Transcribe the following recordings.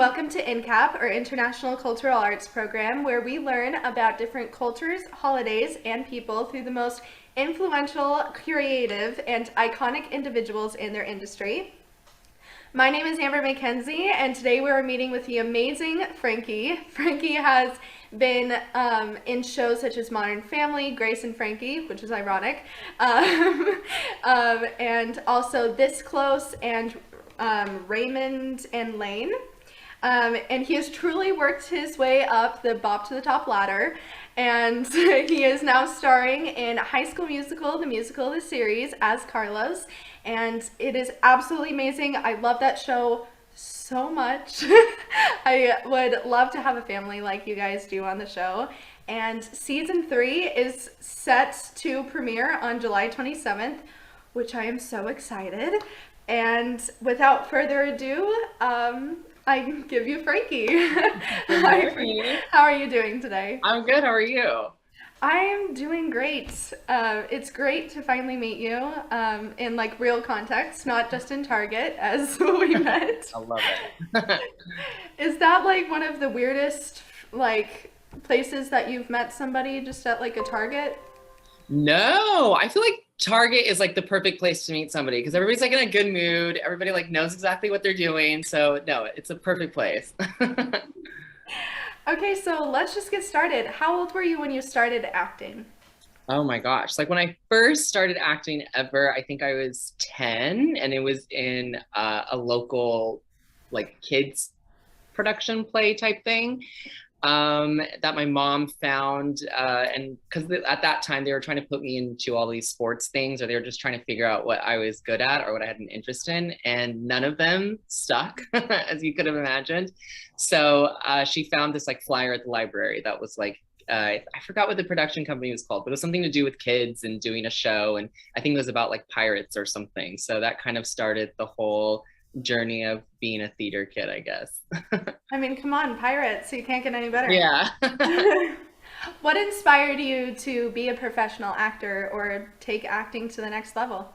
welcome to INCAP, or International Cultural Arts Program, where we learn about different cultures, holidays, and people through the most influential, creative, and iconic individuals in their industry. My name is Amber Mackenzie, and today we're meeting with the amazing Frankie. Frankie has been in shows such as Modern Family, Grace and Frankie, which is ironic, and also This Close and Raymond and Lane. And he has truly worked his way up the Bop to the Top ladder, and he is now starring in High School Musical, the musical, the series, as Carlos, and it is absolutely amazing. I love that show so much. I would love to have a family like you guys do on the show, and season 3 is set to premiere on July 27th, which I am so excited. And without further ado, I give you Frankie. How are you doing today? I'm good. How are you? I'm doing great. It's great to finally meet you in like real context, not just in Target as we met. I love it. Is that like one of the weirdest like places that you've met somebody just at like a Target? No, I feel like Target is like the perfect place to meet somebody because everybody's like in a good mood. Everybody like knows exactly what they're doing. So no, it's a perfect place. Okay, so let's just get started. How old were you when you started acting? Oh my gosh. Like when I first started acting ever, I think I was 10 and it was in a local like kids production play type thing. That my mom found, and because at that time they were trying to put me into all these sports things, or they were just trying to figure out what I was good at or what I had an interest in, and none of them stuck, as you could have imagined. So she found this like flyer at the library that was like, I forgot what the production company was called, but it was something to do with kids and doing a show, and I think it was about like pirates or something. So that kind of started the whole journey of being a theater kid, I guess. I mean, come on, pirates, you can't get any better. Yeah. What inspired you to be a professional actor or take acting to the next level?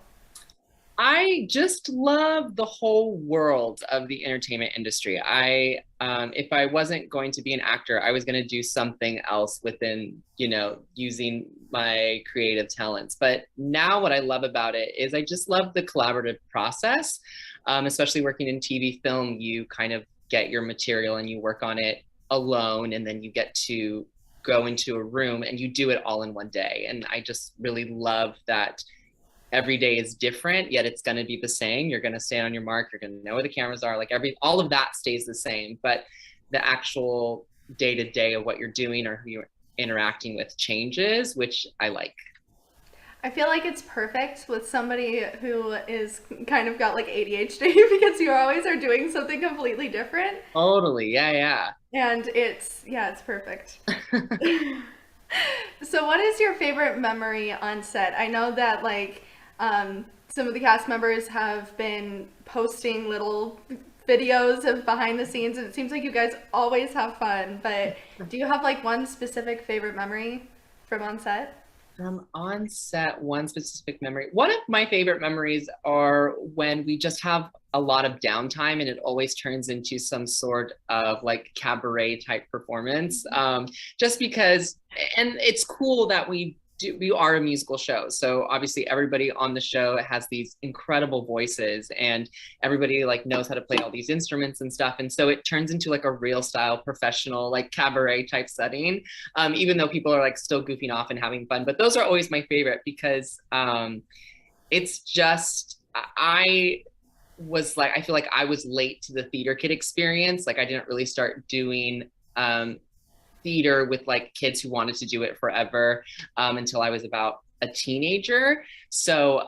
I just love the whole world of the entertainment industry. If I wasn't going to be an actor, I was going to do something else within, using my creative talents. But now what I love about it is I just love the collaborative process, especially working in TV film. You kind of get your material and you work on it alone, and then you get to go into a room and you do it all in one day. And I just really love that every day is different, yet it's going to be the same. You're going to stay on your mark. You're going to know where the cameras are. Like all of that stays the same, but the actual day to day of what you're doing or who you're interacting with changes, which I like. I feel like it's perfect with somebody who is kind of got like ADHD because you always are doing something completely different. Totally. Yeah. And it's perfect. So what is your favorite memory on set? I know that like some of the cast members have been posting little videos of behind the scenes, and it seems like you guys always have fun, but do you have like one specific favorite memory from on set? From on set, one specific memory. One of my favorite memories are when we just have a lot of downtime and it always turns into some sort of like cabaret type performance. Just because, and it's cool that we are a musical show. So obviously everybody on the show has these incredible voices and everybody like knows how to play all these instruments and stuff. And so it turns into like a real style professional, like cabaret type setting. Even though people are like still goofing off and having fun, but those are always my favorite because it's just, I feel like I was late to the theater kid experience. Like I didn't really start doing theater with like kids who wanted to do it forever until I was about a teenager. So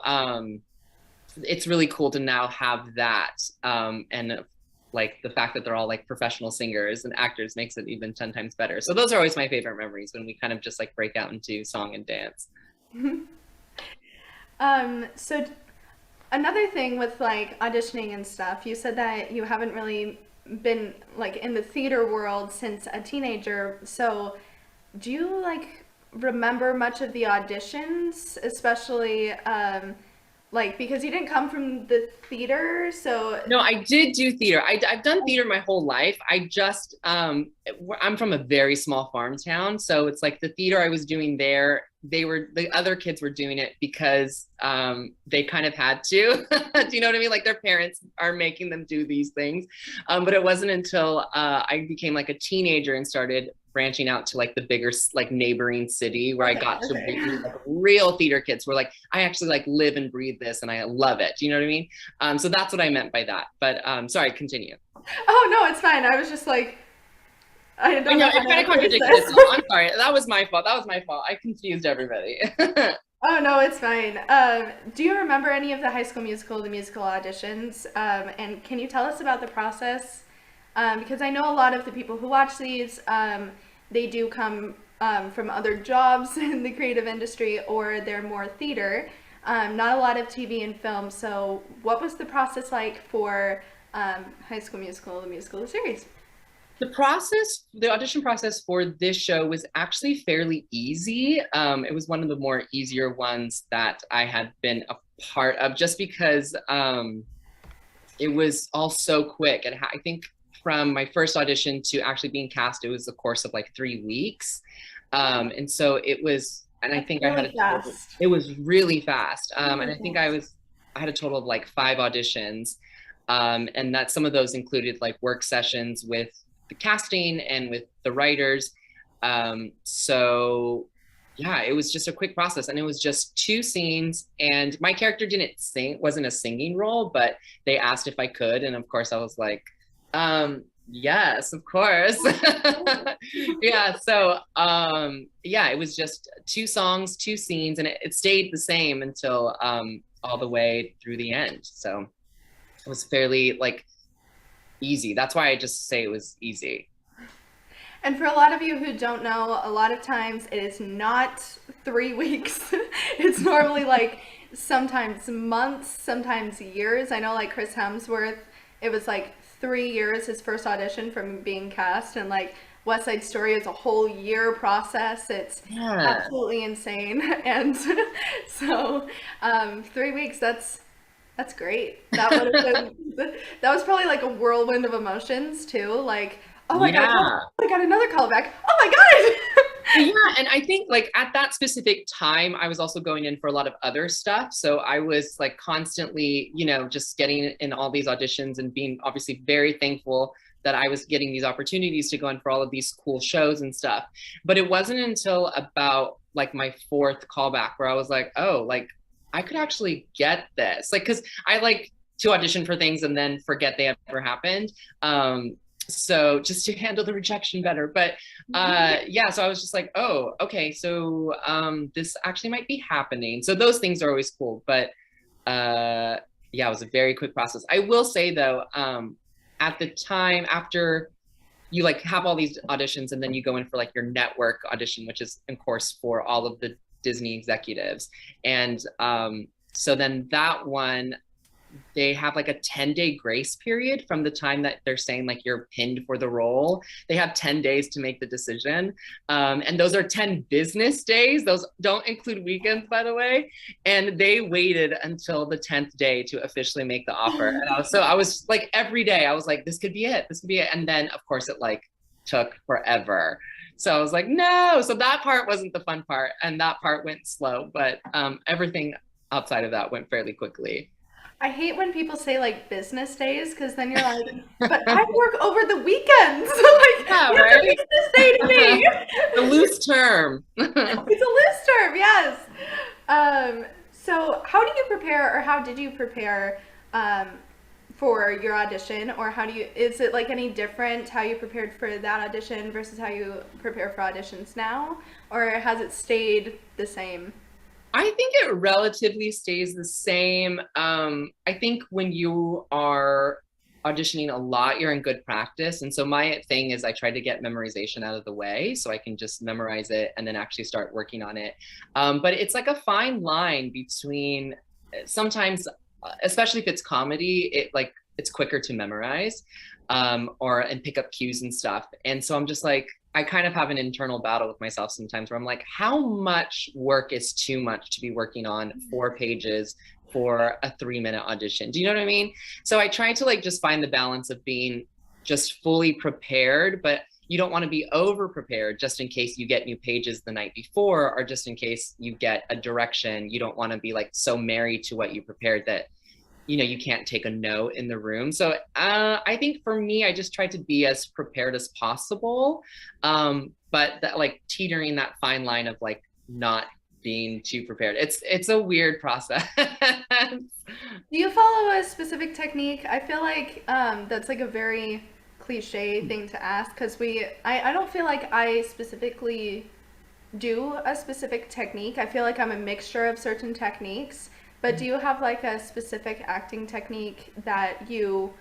it's really cool to now have that. And like the fact that they're all like professional singers and actors makes it even 10 times better. So those are always my favorite memories when we kind of just like break out into song and dance. So another thing with like auditioning and stuff, you said that you haven't really been like in the theater world since a teenager. So do you like remember much of the auditions, especially Like, because you didn't come from the theater, so No, I did do theater. I've done theater my whole life. I'm from a very small farm town. So it's like the theater I was doing there, the other kids were doing it because they kind of had to. Do you know what I mean? Like their parents are making them do these things. But it wasn't until I became like a teenager and started branching out to like the bigger like neighboring city where I got to be like real theater kids who were like, I actually like live and breathe this and I love it. Do you know what I mean? So that's what I meant by that. But sorry, continue. Oh no, it's fine. I was just like, I I don't know know it how to kind of phrase contradicted this. itself. I'm sorry. That was my fault. That was my fault. I confused everybody. Oh no, it's fine. Do you remember any of the High School Musical, the musical auditions? And can you tell us about the process? Because I know a lot of the people who watch these, they do come from other jobs in the creative industry, or they're more theater. Not a lot of TV and film. So, what was the process like for High School Musical, the musical, the series? The audition process for this show was actually fairly easy. It was one of the more easier ones that I had been a part of just because it was all so quick. And I think from my first audition to actually being cast, it was a course of like 3 weeks. And so it was, and I That's think really fast. it was really fast. And Really I think fast. I had a total of like 5 auditions. And that some of those included like work sessions with the casting and with the writers. So yeah, it was just a quick process and it was just 2 scenes and my character didn't sing, wasn't a singing role, but they asked if I could. And of course I was like, yes, of course. Yeah. So, yeah, it was just 2 songs, 2 scenes and it stayed the same until, all the way through the end. So it was fairly like easy. That's why I just say it was easy. And for a lot of you who don't know, a lot of times it is not 3 weeks. It's normally like sometimes months, sometimes years. I know like Chris Hemsworth, it was like 3 years his first audition from being cast, and like West Side Story is a whole year process. It's Yeah. absolutely insane. And so 3 weeks, that's great. That would have been that was probably like a whirlwind of emotions too. Like, oh, I got a call. Yeah. I got another call back. Oh my god. Yeah, and I think like at that specific time, I was also going in for a lot of other stuff. So I was like constantly, just getting in all these auditions and being obviously very thankful that I was getting these opportunities to go in for all of these cool shows and stuff. But it wasn't until about like my fourth callback where I was like, oh, like I could actually get this. Like, cause I like to audition for things and then forget they ever happened. So just to handle the rejection better. But yeah, so I was just like, oh, okay, so this actually might be happening. So those things are always cool. But yeah, it was a very quick process. I will say though, at the time after you like have all these auditions and then you go in for like your network audition, which is of course for all of the Disney executives. And so then that one, they have like a 10-day grace period from the time that they're saying like you're pinned for the role. They have 10 days to make the decision. And those are 10 business days. Those don't include weekends, by the way. And they waited until the 10th day to officially make the offer. And I was like, every day I was like, this could be it. This could be it. And then of course it like took forever. So I was like, no. So that part wasn't the fun part. And that part went slow, but everything outside of that went fairly quickly. I hate when people say like business days, because then you're like, but I work over the weekends. Like, Yeah, what's a right? business day to me? The loose term. It's a loose term, yes. So how do you prepare, or how did you prepare for your audition, or is it like any different how you prepared for that audition versus how you prepare for auditions now, or has it stayed the same? I think it relatively stays the same. I think when you are auditioning a lot, you're in good practice. And so my thing is I try to get memorization out of the way so I can just memorize it and then actually start working on it. But it's like a fine line between sometimes, especially if it's comedy, it's quicker to memorize or and pick up cues and stuff. And so I'm just like, I kind of have an internal battle with myself sometimes where I'm like, how much work is too much to be working on 4 pages for a 3-minute audition? Do you know what I mean? So I try to like just find the balance of being just fully prepared, but you don't want to be over prepared just in case you get new pages the night before, or just in case you get a direction. You don't want to be like so married to what you prepared that you can't take a no in the room. So I think for me, I just try to be as prepared as possible, but that like teetering that fine line of like not being too prepared. It's a weird process. Do you follow a specific technique? I feel like that's like a very cliche thing to ask because I don't feel like I specifically do a specific technique. I feel like I'm a mixture of certain techniques. But do you have like a specific acting technique that you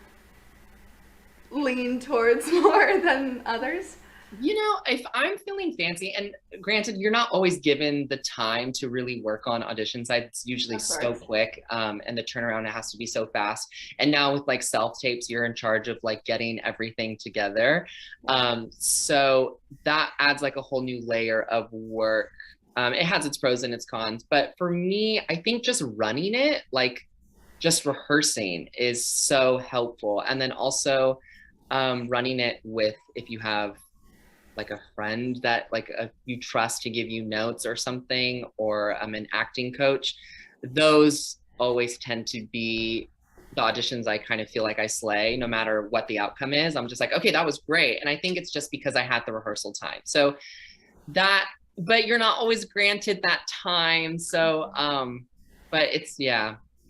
lean towards more than others? If I'm feeling fancy, and granted, you're not always given the time to really work on audition sites. It's usually so quick, and the turnaround has to be so fast. And now with like self-tapes, you're in charge of like getting everything together. So that adds like a whole new layer of work. It has its pros and its cons, but for me, I think just running it, like just rehearsing is so helpful. And then also running it with, if you have like a friend that like you trust to give you notes or something, or an acting coach, those always tend to be the auditions I kind of feel like I slay no matter what the outcome is. I'm just like, okay, that was great. And I think it's just because I had the rehearsal time. So but you're not always granted that time. So, but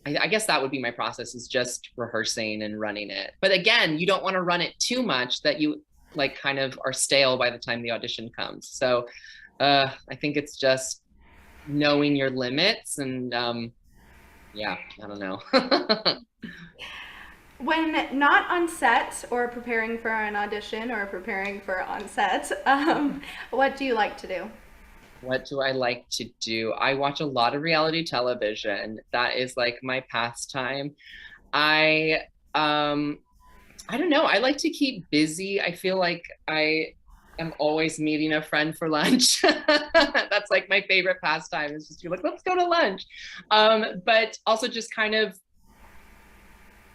I guess that would be my process, is just rehearsing and running it. But again, you don't want to run it too much that you like kind of are stale by the time the audition comes. So I think it's just knowing your limits and I don't know. When not on set or preparing for an audition or preparing for on set, what do you like to do? What do I like to do? I watch a lot of reality television. That is like my pastime. I I don't know. I like to keep busy. I feel like I am always meeting a friend for lunch. That's like my favorite pastime, is just be like, let's go to lunch. But also just kind of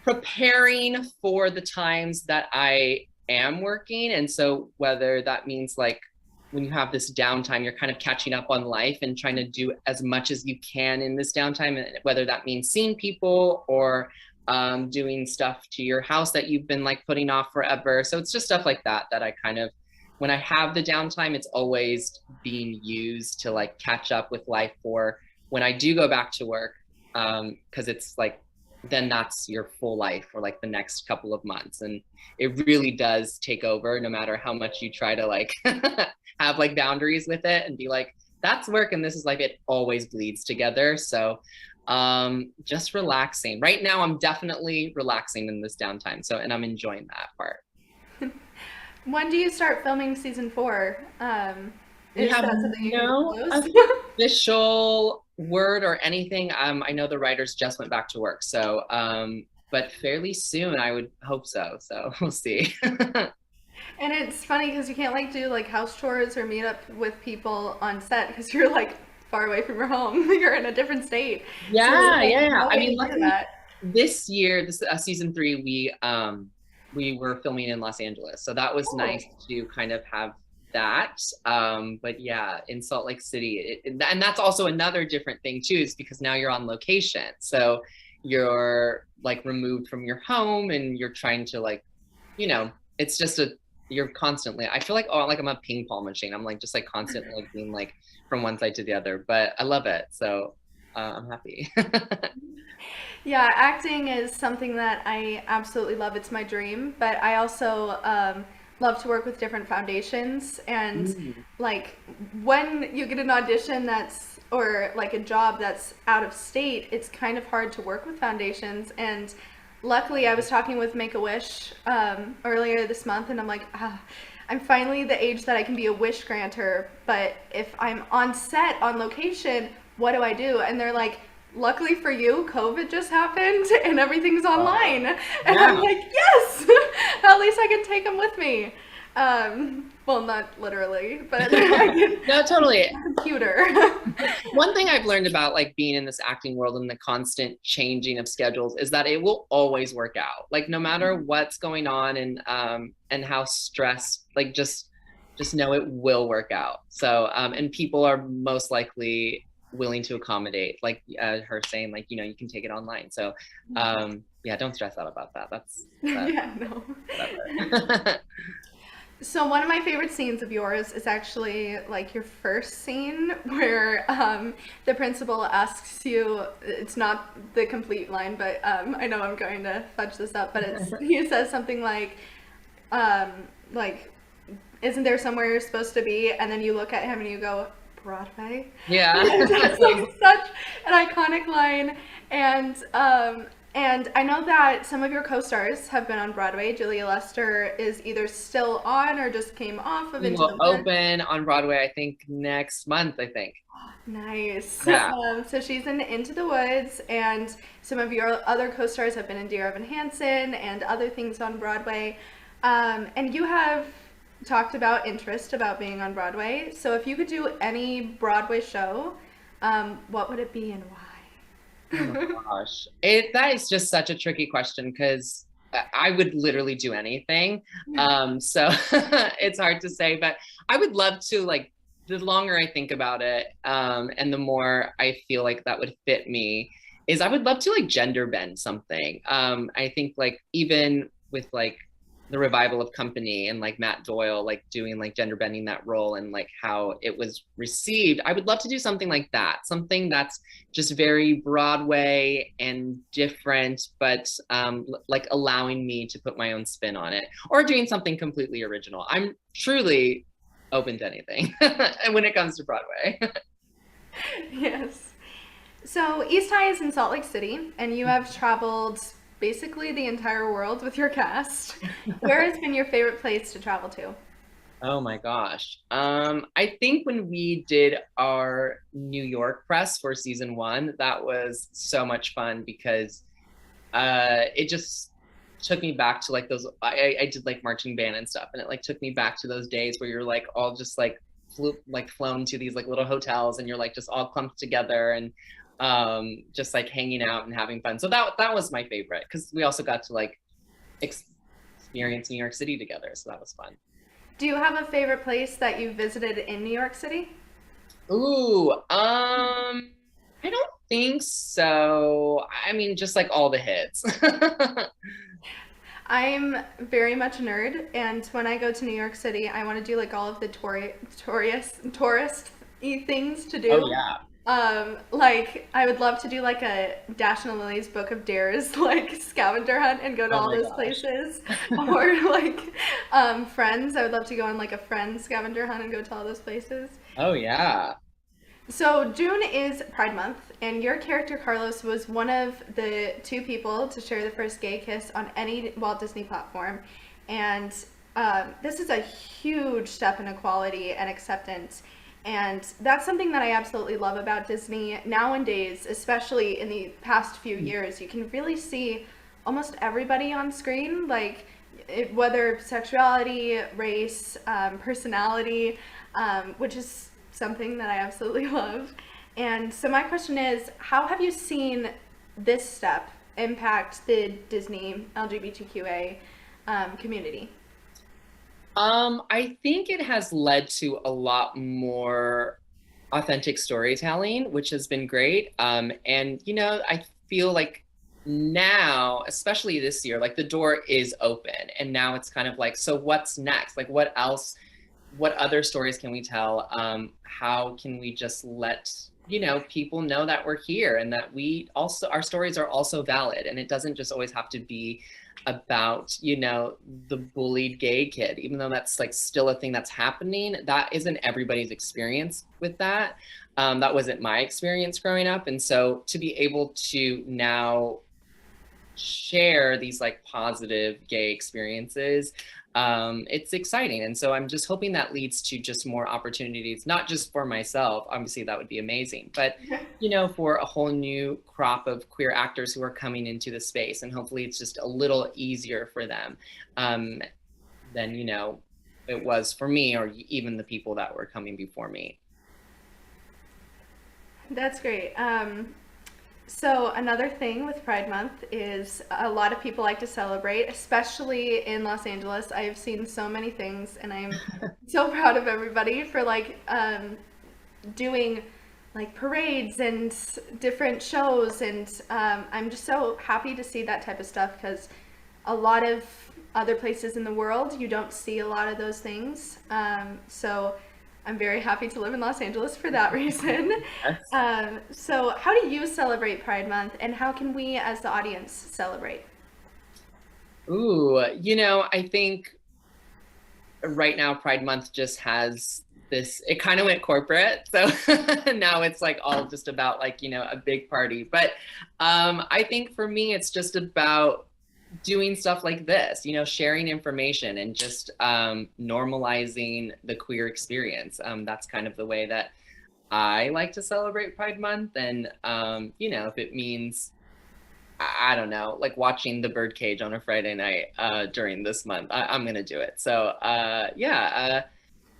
preparing for the times that I am working. And so whether that means like when you have this downtime, you're kind of catching up on life and trying to do as much as you can in this downtime, and whether that means seeing people or doing stuff to your house that you've been like putting off forever. So it's just stuff like that I kind of, when I have the downtime, it's always being used to like catch up with life for when I do go back to work, because it's like, then that's your full life for like the next couple of months. And it really does take over no matter how much you try to like have like boundaries with it and be like, that's work and this is life. It always bleeds together. So just relaxing. Right now, I'm definitely relaxing in this downtime. So, and I'm enjoying that part. When do you start filming season 4? We Is have that something you no can disclose? official word or anything. I know the writers just went back to work. So, but fairly soon, I would hope so. So we'll see. And it's funny because you can't like do like house chores or meet up with people on set because you're like far away from your home. You're in a different state. So Yeah, like, yeah. how I do mean, you do luckily that? this year, this season 3, we were filming in Los Angeles, so that was Oh, nice to kind of have that. But yeah, in Salt Lake City, and that's also another different thing too, is because now you're on location, so you're like removed from your home, and you're trying to like, it's just you're constantly. I feel like like I'm a ping pong machine. I'm like just like constantly like being like from one side to the other, but I love it, so I'm happy. yeah, acting is something that I absolutely love. It's my dream, but I also love to work with different foundations. And Mm. like when you get an audition that's or like a job that's out of state, it's kind of hard to work with foundations. And luckily, I was talking with Make a Wish earlier this month, and I'm like, I'm finally the age that I can be a wish granter. But if I'm on set, on location, what do I do? And they're like, luckily for you, COVID just happened and everything's online. And I'm Yeah. like, yes, at least I can take them with me. Well, not literally, but like No, totally. computer. One thing I've learned about like being in this acting world and the constant changing of schedules is that it will always work out. Like no matter what's going on and how stressed, like just know it will work out. So and people are most likely willing to accommodate, like her saying, like, you know, you can take it online. So yeah, don't stress out about that. That's Yeah, no. whatever. So one of my favorite scenes of yours is actually like your first scene where the principal asks you, it's not the complete line, but I know I'm going to fudge this up, but it's he says something like isn't there somewhere you're supposed to be? And then you look at him and you go, Broadway. Yeah. It's like such an iconic line, and I know that some of your co-stars have been on Broadway. Julia Lester is either still on or just came off of We Into will the Woods. open on Broadway, I think, next month, I think. Nice. Yeah. So she's in Into the Woods, and some of your other co-stars have been in Dear Evan Hansen and other things on Broadway. And you have talked about interest about being on Broadway. So if you could do any Broadway show, what would it be and why? Oh my gosh. That is just such a tricky question because I would literally do anything. So it's hard to say, but I would love to, like, the longer I think about it, and the more I feel like that would fit me, is I would love to like gender bend something. I think like even with like the revival of Company and like Matt Doyle like doing like gender bending that role and like how it was received, I would love to do something like that, something that's just very Broadway and different, but like allowing me to put my own spin on it, or doing something completely original. I'm truly open to anything and when it comes to Broadway. Yes. So East High is in Salt Lake City, and you have traveled basically the entire world with your cast. Where has been your favorite place to travel to? Oh my gosh. I think when we did our New York press for season one, that was so much fun because it just took me back to like those, I did like marching band and stuff, and it like took me back to those days where you're like all just like flown to these like little hotels and you're like just all clumped together and just like hanging out and having fun. So that was my favorite because we also got to like experience New York City together. So that was fun. Do you have a favorite place that you visited in New York City? Ooh, I don't think so. I mean, just like all the hits. I'm very much a nerd, and when I go to New York City, I want to do like all of the tourist things to do. Oh yeah. Like I would love to do like a Dash and Lily's Book of Dares like scavenger hunt and go to Oh all my those gosh. places. Or like Friends. I would love to go on like a Friends scavenger hunt and go to all those places. Oh yeah. So June is Pride Month, and your character Carlos was one of the two people to share the first gay kiss on any Walt Disney platform, and this is a huge step in equality and acceptance. And that's something that I absolutely love about Disney nowadays, especially in the past few years. You can really see almost everybody on screen, like whether sexuality, race, personality, which is something that I absolutely love. And so my question is, how have you seen this step impact the Disney LGBTQA community? I think it has led to a lot more authentic storytelling, which has been great. And you know, I feel like now, especially this year, like the door is open, and now it's kind of like, so what's next? Like, what else? What other stories can we tell? How can we just let, you know, people know that we're here and that we also, our stories are also valid, and it doesn't just always have to be about, you know, the bullied gay kid, even though that's like still a thing that's happening. That isn't everybody's experience with that. That wasn't my experience growing up. And so to be able to now share these like positive gay experiences, it's exciting. And so I'm just hoping that leads to just more opportunities, not just for myself, obviously that would be amazing, but you know, for a whole new crop of queer actors who are coming into the space, and hopefully it's just a little easier for them than, you know, it was for me or even the people that were coming before me. That's great. So another thing with Pride Month is a lot of people like to celebrate, especially in Los Angeles. I have seen so many things, and I'm so proud of everybody for like doing like parades and different shows, and I'm just so happy to see that type of stuff because a lot of other places in the world you don't see a lot of those things. So I'm very happy to live in Los Angeles for that reason. Yes. So how do you celebrate Pride Month, and how can we as the audience celebrate? Ooh, I think right now Pride Month just has this, it kind of went corporate. So now it's like all just about like, a big party. But I think for me, it's just about doing stuff like this, sharing information and just normalizing the queer experience. That's kind of the way that I like to celebrate Pride Month. And, if it means, I don't know, like watching the birdcage on a Friday night during this month, I'm going to do it. So, yeah.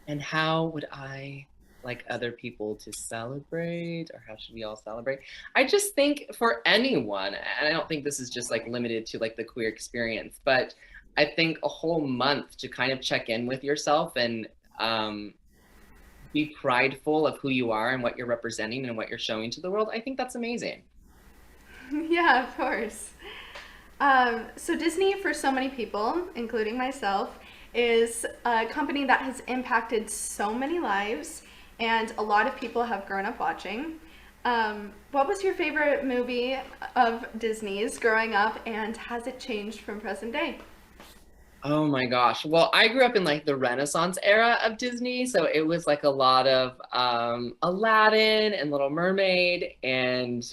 And how would I like other people to celebrate, or how should we all celebrate? I just think for anyone, and I don't think this is just like limited to like the queer experience, but I think a whole month to kind of check in with yourself and be prideful of who you are and what you're representing and what you're showing to the world. I think that's amazing. Yeah, of course. So Disney, for so many people, including myself, is a company that has impacted so many lives, and a lot of people have grown up watching. What was your favorite movie of Disney's growing up, and has it changed from present day? Oh my gosh. Well, I grew up in like the Renaissance era of Disney, so it was like a lot of Aladdin and Little Mermaid, and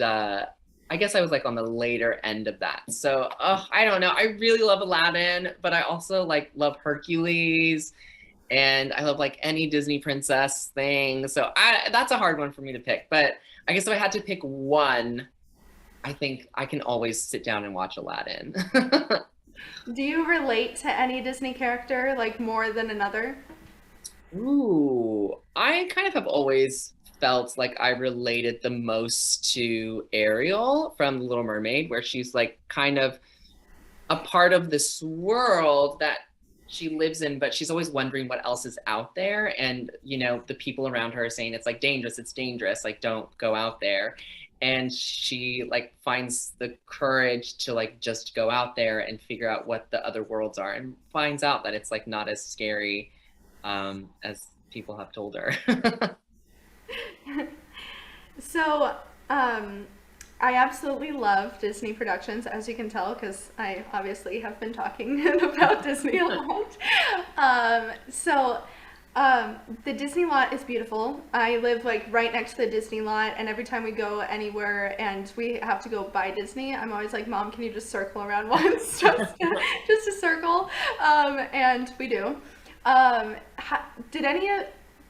I guess I was like on the later end of that. So, I don't know. I really love Aladdin, but I also like love Hercules, and I love like any Disney princess thing. So, that's a hard one for me to pick, but I guess if I had to pick one, I think I can always sit down and watch Aladdin. Do you relate to any Disney character like more than another? Ooh, I kind of have always felt like I related the most to Ariel from The Little Mermaid, where she's like kind of a part of this world that she lives in, but she's always wondering what else is out there. And, the people around her are saying it's dangerous, like don't go out there. And she like finds the courage to like just go out there and figure out what the other worlds are and finds out that it's like not as scary as people have told her. So, I absolutely love Disney productions, as you can tell, because I obviously have been talking about Disney a lot. So, the Disney lot is beautiful. I live like right next to the Disney lot, and every time we go anywhere and we have to go by Disney, I'm always like, Mom, can you just circle around once? Just a circle. And we do. Did any of,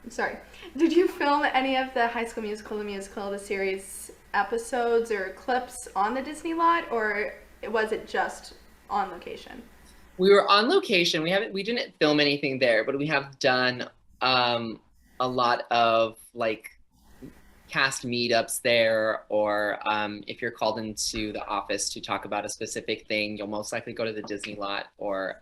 sorry, did you film any of the High School Musical, the musical, the series episodes or clips on the Disney lot, or was it just on location? We were on location. We didn't film anything there, but we have done a lot of like cast meetups there, or if you're called into the office to talk about a specific thing, you'll most likely go to the Disney lot, or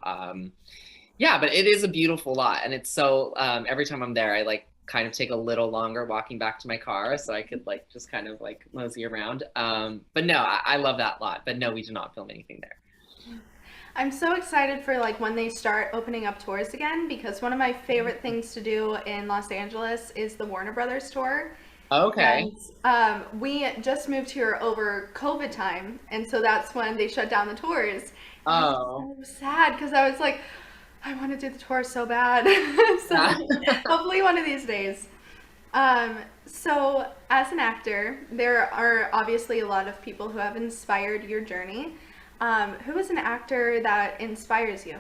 yeah, but it is a beautiful lot, and it's so every time I'm there, I like kind of take a little longer walking back to my car so I could like just kind of like mosey around. But no, I love that lot. But no, we did not film anything there. I'm so excited for like when they start opening up tours again, because one of my favorite things to do in Los Angeles is the Warner Brothers tour. Okay. And we just moved here over COVID time, and so that's when they shut down the tours. And I Oh. was so sad because I was like, I want to do the tour so bad. So Yeah. hopefully one of these days. So as an actor, there are obviously a lot of people who have inspired your journey. Who is an actor that inspires you?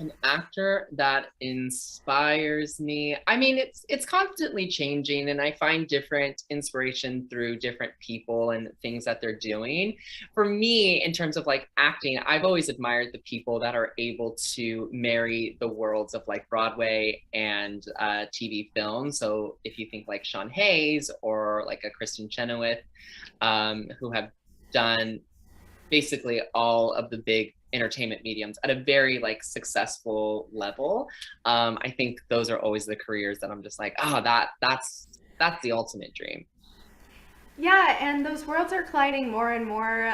An actor that inspires me. I mean, it's constantly changing, and I find different inspiration through different people and things that they're doing. For me, in terms of like acting, I've always admired the people that are able to marry the worlds of like Broadway and TV film. So if you think like Sean Hayes or like a Kristen Chenoweth, who have done basically all of the big entertainment mediums at a very like successful level. I think those are always the careers that I'm just like, oh, that's the ultimate dream. Yeah, and those worlds are colliding more and more.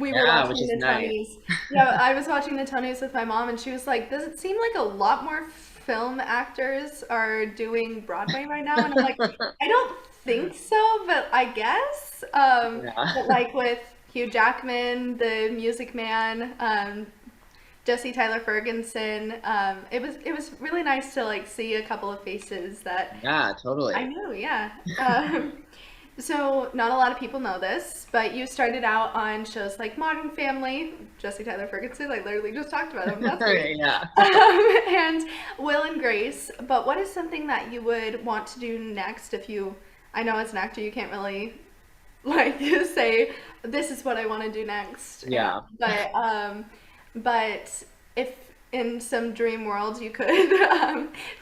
We were Yeah, which watching is the nice. Tonys. Yeah, I was watching the Tonys with my mom, and she was like, "Does it seem like a lot more film actors are doing Broadway right now?" And I'm like, "I don't think so, but I guess." Yeah. But like with Hugh Jackman, the Music Man, Jesse Tyler Ferguson, it was really nice to like see a couple of faces that Yeah, I totally. know. Yeah. So, not a lot of people know this, but you started out on shows like Modern Family, Jesse Tyler Ferguson, I literally just talked about him, that's weird, Yeah. and Will and Grace. But what is something that you would want to do next if you, I know as an actor you can't really like say, this is what I want to do next. And, Yeah. but if in some dream world you could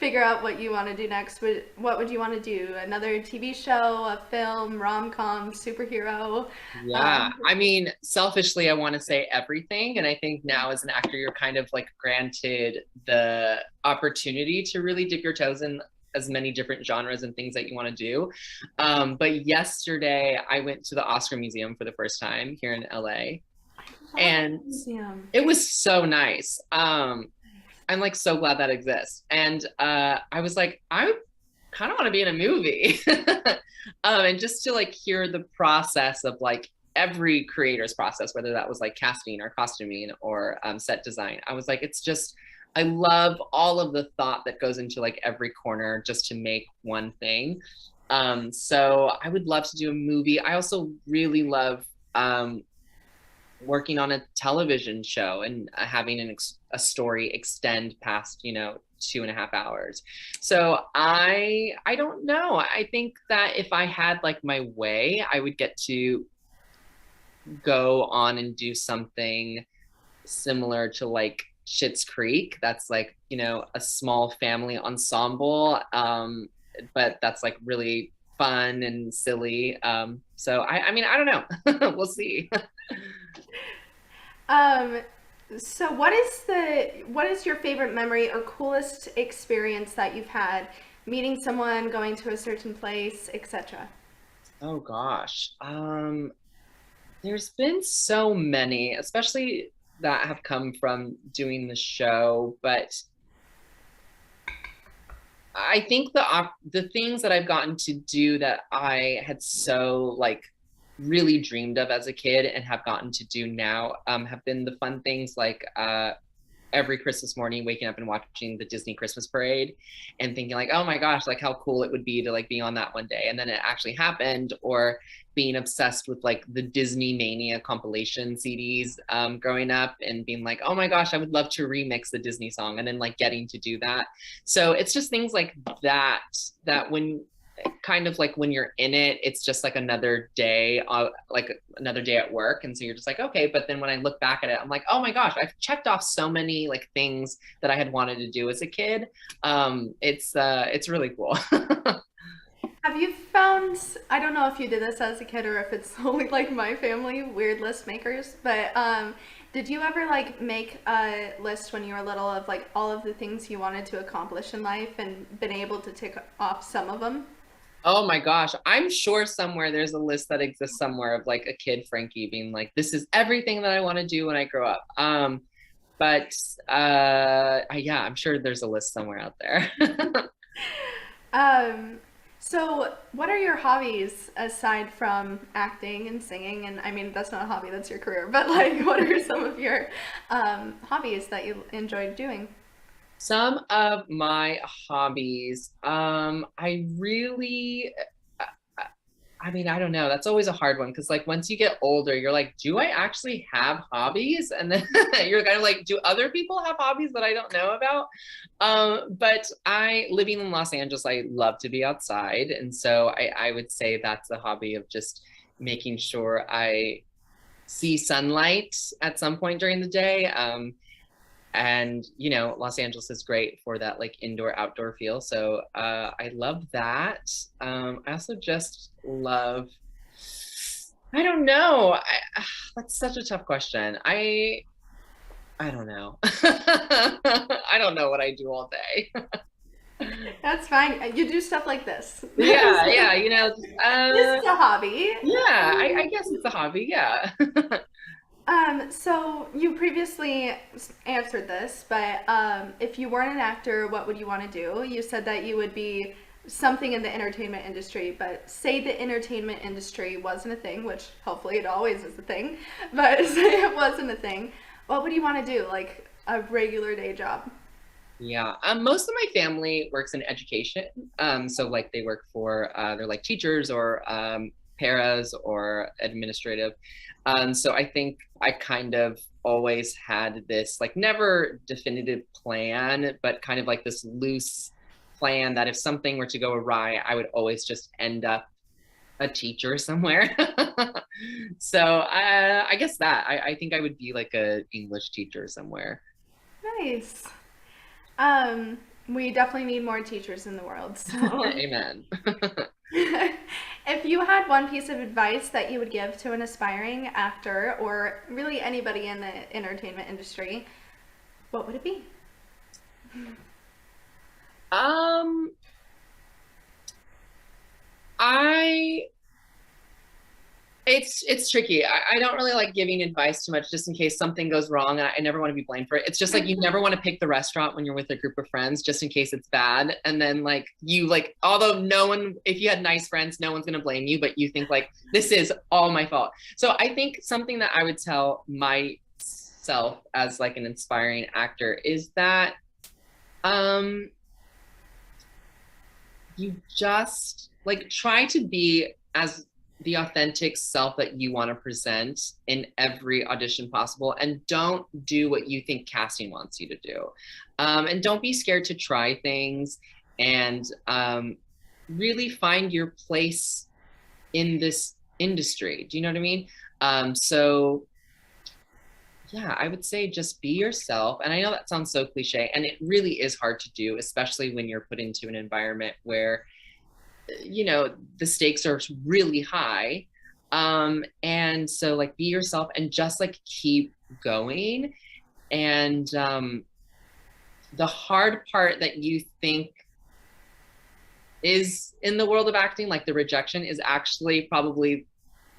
figure out what you want to do next, what would you want to do? Another TV show, a film, rom-com, superhero? Yeah. Um, I mean, selfishly, I want to say everything. And I think now as an actor, you're kind of like granted the opportunity to really dip your toes in as many different genres and things that you want to do. But yesterday, I went to the Oscar Museum for the first time here in LA, love the and museum. it was so nice. I'm like so glad that exists. And I was like, I kind of want to be in a movie. And just to like hear the process of like every creator's process, whether that was like casting or costuming or set design. I was like, it's just, I love all of the thought that goes into like every corner just to make one thing. So I would love to do a movie. I also really love working on a television show and having a story extend past 2.5 hours. So I don't know. I think that if I had like my way, I would get to go on and do something similar to like Schitt's Creek. That's like a small family ensemble, but that's like really fun and silly. So I mean I don't know. We'll see. Um, so what is your favorite memory or coolest experience that you've had meeting someone, going to a certain place, etc.? Oh gosh. There's been so many, especially that have come from doing the show, but I think the things that I've gotten to do that I had so like really dreamed of as a kid and have gotten to do now have been the fun things like every Christmas morning waking up and watching the Disney Christmas parade and thinking like, oh my gosh, like how cool it would be to like be on that one day. And then it actually happened, or being obsessed with like the Disney Mania compilation CDs growing up and being like, oh my gosh, I would love to remix the Disney song, and then like getting to do that. So it's just things like that when kind of like when you're in it, it's just like another day at work. And so you're just like, okay. But then when I look back at it, I'm like, oh my gosh, I've checked off so many like things that I had wanted to do as a kid. It's really cool. Have you found, I don't know if you did this as a kid or if it's only like my family, weird list makers, but did you ever like make a list when you were little of like all of the things you wanted to accomplish in life and been able to tick off some of them? Oh my gosh. I'm sure somewhere there's a list that exists somewhere of like a kid Frankie being like, this is everything that I want to do when I grow up. But yeah, I'm sure there's a list somewhere out there. Um, so what are your hobbies aside from acting and singing? And I mean, that's not a hobby, that's your career, but like, what are some of your hobbies that you enjoyed doing? Some of my hobbies, I really I mean, I don't know. That's always a hard one because, like, once you get older, you're like, do I actually have hobbies? And then you're kind of like, do other people have hobbies that I don't know about? But living in Los Angeles, I love to be outside. And so I would say that's a hobby of just making sure I see sunlight at some point during the day. And Los Angeles is great for that like indoor outdoor feel, so I love that. I also just love, I don't know, that's such a tough question. I don't know. I don't know what I do all day. That's fine. You do stuff like this. Yeah, This is a hobby. yeah, I guess it's a hobby, yeah. So you previously answered this, but if you weren't an actor, what would you want to do? You said that you would be something in the entertainment industry, but say the entertainment industry wasn't a thing, which hopefully it always is a thing, but say it wasn't a thing, what would you want to do? Like a regular day job? Yeah, most of my family works in education. So like they work for they're like teachers or paras or administrative. So I think I kind of always had this like never definitive plan, but kind of like this loose plan that if something were to go awry, I would always just end up a teacher somewhere. So I guess that I think I would be like a English teacher somewhere. Nice. Um, we definitely need more teachers in the world. So, Amen. if you had one piece of advice that you would give to an aspiring actor or really anybody in the entertainment industry, what would it be? Um, I it's tricky. I don't really like giving advice too much just in case something goes wrong. I never want to be blamed for it. It's just like you never want to pick the restaurant when you're with a group of friends just in case it's bad. And then like you like, although no one, if you had nice friends, no one's gonna blame you, but you think like this is all my fault. So I think something that I would tell myself as like an inspiring actor is that you just like try to be as the authentic self that you want to present in every audition possible, and don't do what you think casting wants you to do, and don't be scared to try things, and really find your place in this industry. Do you know what I mean? So yeah, I would say just be yourself. And I know that sounds so cliche, and it really is hard to do, especially when you're put into an environment where the stakes are really high. And so like be yourself and just like keep going. And the hard part that you think is in the world of acting, like the rejection, is actually probably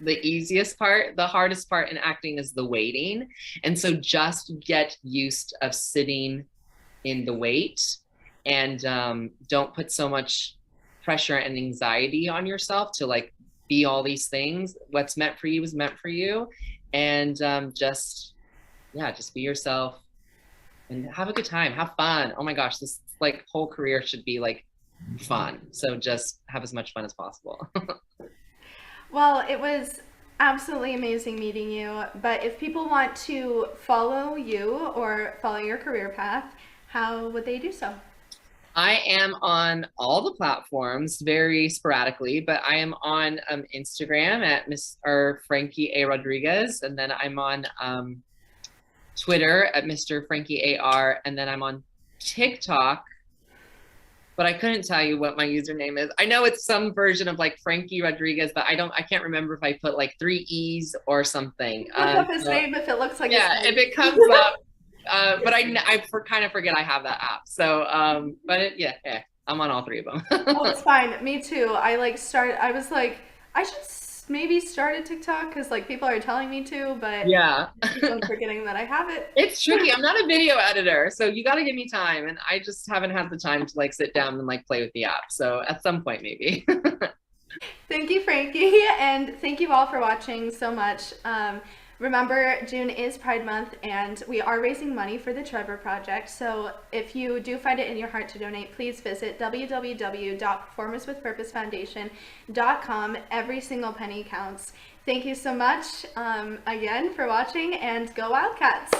the easiest part. The hardest part in acting is the waiting. And so just get used of sitting in the wait, and don't put so much pressure and anxiety on yourself to like be all these things. What's meant for you is meant for you. And just be yourself and have a good time, have fun. Oh my gosh, this like whole career should be like fun. So just have as much fun as possible. Well, it was absolutely amazing meeting you. But if people want to follow you or follow your career path, how would they do so? I am on all the platforms very sporadically, but I am on Instagram at Mr. Frankie A. Rodriguez, and then I'm on Twitter at Mr. Frankie AR, and then I'm on TikTok, but I couldn't tell you what my username is. I know it's some version of like Frankie Rodriguez, but I can't remember if I put like 3 E's or something. Look up his name if it looks like yeah, his name. if it comes up. But kind of forget I have that app. So, yeah, I'm on all 3 of them. Oh, it's fine. Me too. I was like, I should maybe start a TikTok because like people are telling me to, but yeah, I'm forgetting that I have it. it's tricky. I'm not a video editor, so you got to give me time, and I just haven't had the time to like sit down and like play with the app. So at some point, maybe. Thank you, Frankie, and thank you all for watching so much. Remember, June is Pride Month, and we are raising money for the Trevor Project. So if you do find it in your heart to donate, please visit www.performancewithpurposefoundation.com. Every single penny counts. Thank you so much again for watching, and go Wildcats!